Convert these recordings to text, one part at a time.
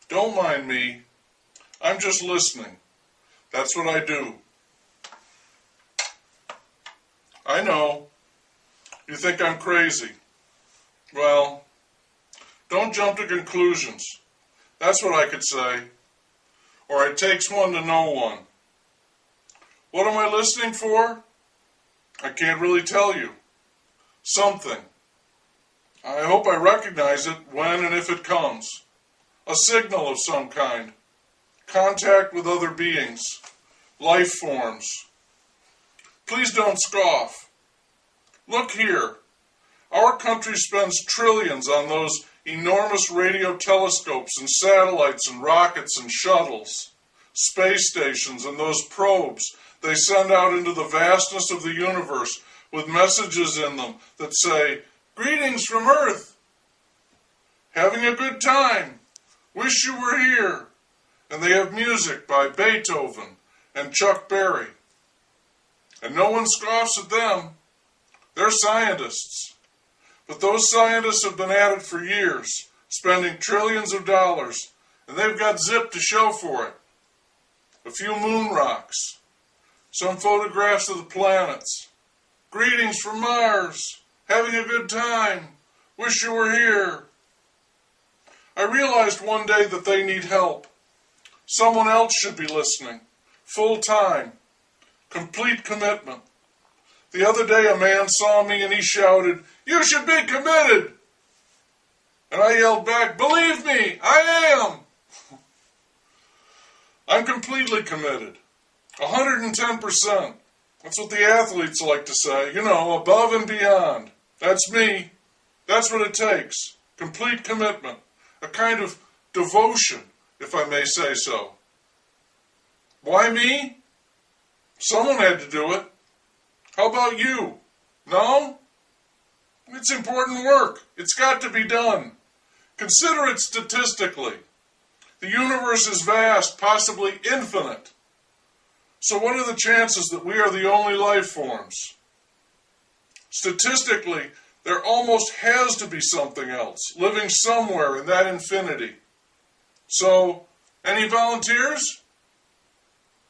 Don't mind me. I'm just listening. That's what I do. I know. You think I'm crazy. Well, don't jump to conclusions. That's what I could say. Or it takes one to know one. What am I listening for? I can't really tell you. Something. I hope I recognize it when and if it comes. A signal of some kind. Contact with other beings. Life forms. Please don't scoff. Look here. Our country spends trillions on those enormous radio telescopes and satellites and rockets and shuttles, space stations and those probes they send out into the vastness of the universe with messages in them that say, "Greetings from Earth. Having a good time. Wish you were here." And they have music by Beethoven and Chuck Berry. And no one scoffs at them. They're scientists. But those scientists have been at it for years, spending trillions of dollars, and they've got zip to show for it. A few moon rocks, some photographs of the planets. Greetings from Mars. Having a good time. Wish you were here. I realized one day that they need help. Someone else should be listening. Full time. Complete commitment. The other day a man saw me and he shouted, "You should be committed!" And I yelled back, "Believe me, I am!" I'm completely committed. 110%. That's what the athletes like to say. You know, above and beyond. That's me. That's what it takes. Complete commitment. A kind of devotion, if I may say so. Why me? Someone had to do it. How about you? No? It's important work. It's got to be done. Consider it statistically. The universe is vast, possibly infinite. So what are the chances that we are the only life forms? Statistically, there almost has to be something else, living somewhere in that infinity. So, any volunteers?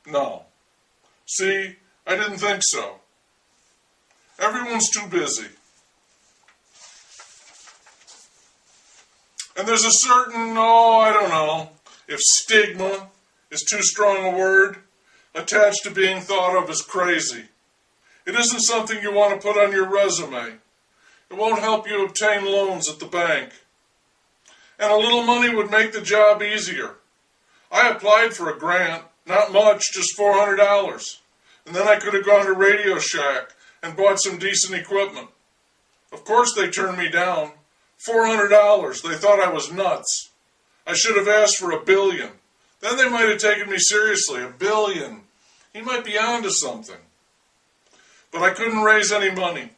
No. See, I didn't think so. Everyone's too busy. And there's a certain, I don't know, if stigma is too strong a word, attached to being thought of as crazy. It isn't something you want to put on your resume. It won't help you obtain loans at the bank. And a little money would make the job easier. I applied for a grant, not much, just $400. And then I could have gone to Radio Shack and bought some decent equipment. Of course they turned me down. $400. They thought I was nuts. I should have asked for $1 billion. Then they might have taken me seriously. $1 billion. He might be onto something. But I couldn't raise any money.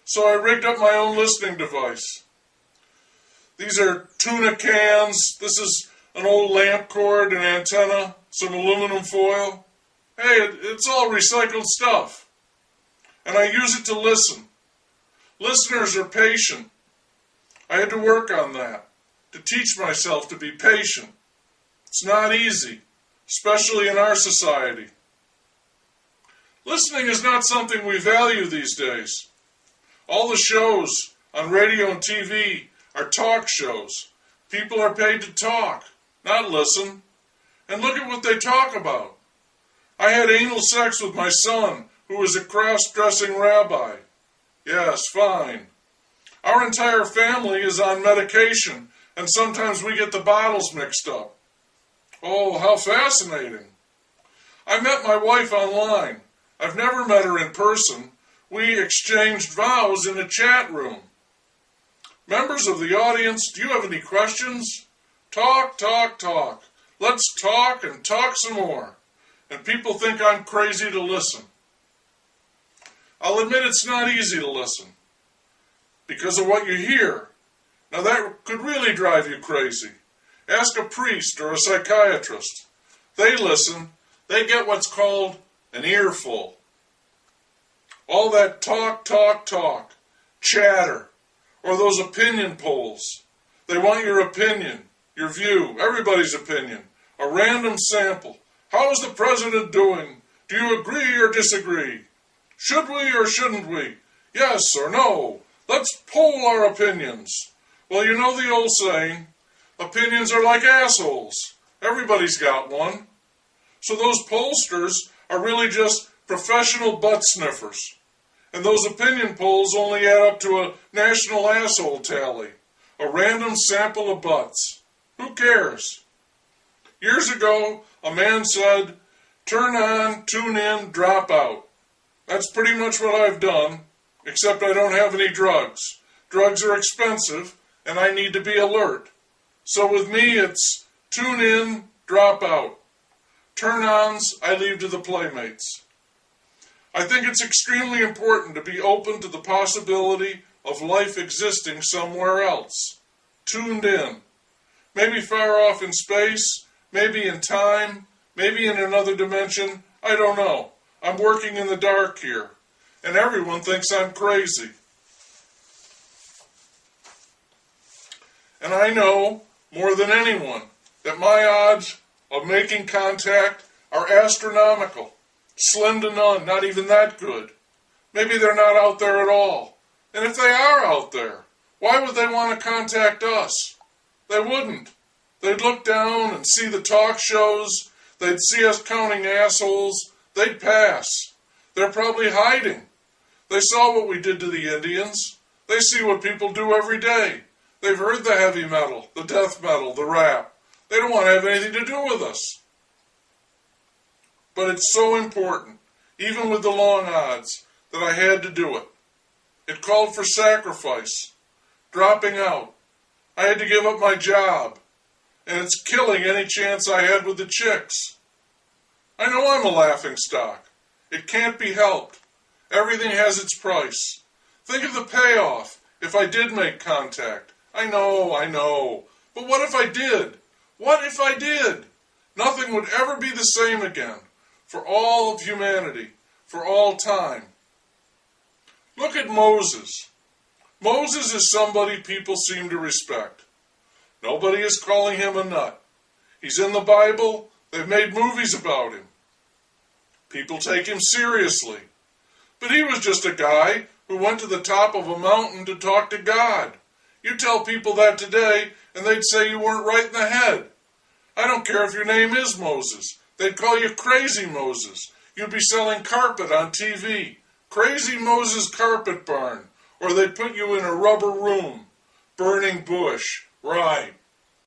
So I rigged up my own listening device. These are tuna cans. This is an old lamp cord, an antenna, some aluminum foil. Hey, it's all recycled stuff. And I use it to listen. Listeners are patient. I had to work on that, to teach myself to be patient. It's not easy, especially in our society. Listening is not something we value these days. All the shows on radio and TV are talk shows. People are paid to talk, not listen. And look at what they talk about. I had anal sex with my son, who was a cross-dressing rabbi. Yes, fine. Our entire family is on medication, and sometimes we get the bottles mixed up. Oh, how fascinating. I met my wife online. I've never met her in person. We exchanged vows in a chat room. Members of the audience, do you have any questions? Talk, talk, talk. Let's talk and talk some more. And people think I'm crazy to listen. I'll admit it's not easy to listen because of what you hear. Now that could really drive you crazy. Ask a priest or a psychiatrist. They listen. They get what's called an earful. All that talk, talk, talk, chatter, or those opinion polls. They want your opinion, your view, everybody's opinion, a random sample. How is the president doing? Do you agree or disagree? Should we or shouldn't we? Yes or no? Let's poll our opinions. Well, you know the old saying, opinions are like assholes. Everybody's got one. So those pollsters are really just professional butt sniffers. And those opinion polls only add up to a national asshole tally, a random sample of butts. Who cares? Years ago, a man said, turn on, tune in, drop out. That's pretty much what I've done, except I don't have any drugs. Drugs are expensive, and I need to be alert. So with me, it's tune in, drop out. Turn-ons, I leave to the playmates. I think it's extremely important to be open to the possibility of life existing somewhere else. Tuned in. Maybe far off in space, maybe in time, maybe in another dimension, I don't know. I'm working in the dark here, and everyone thinks I'm crazy. And I know, more than anyone, that my odds of making contact are astronomical. Slim to none, not even that good. Maybe they're not out there at all. And if they are out there, why would they want to contact us? They wouldn't. They'd look down and see the talk shows. They'd see us counting assholes. They'd pass. They're probably hiding. They saw what we did to the Indians. They see what people do every day. They've heard the heavy metal, the death metal, the rap. They don't want to have anything to do with us. But it's so important, even with the long odds, that I had to do it. It called for sacrifice, dropping out. I had to give up my job, and it's killing any chance I had with the chicks. I know I'm a laughingstock. It can't be helped. Everything has its price. Think of the payoff if I did make contact. I know. But what if I did? What if I did? Nothing would ever be the same again. For all of humanity, for all time. Look at Moses. Moses is somebody people seem to respect. Nobody is calling him a nut. He's in the Bible. They've made movies about him. People take him seriously. But he was just a guy who went to the top of a mountain to talk to God. You tell people that today, and they'd say you weren't right in the head. I don't care if your name is Moses. They'd call you Crazy Moses. You'd be selling carpet on TV. Crazy Moses Carpet Barn. Or they'd put you in a rubber room. Burning bush. Right.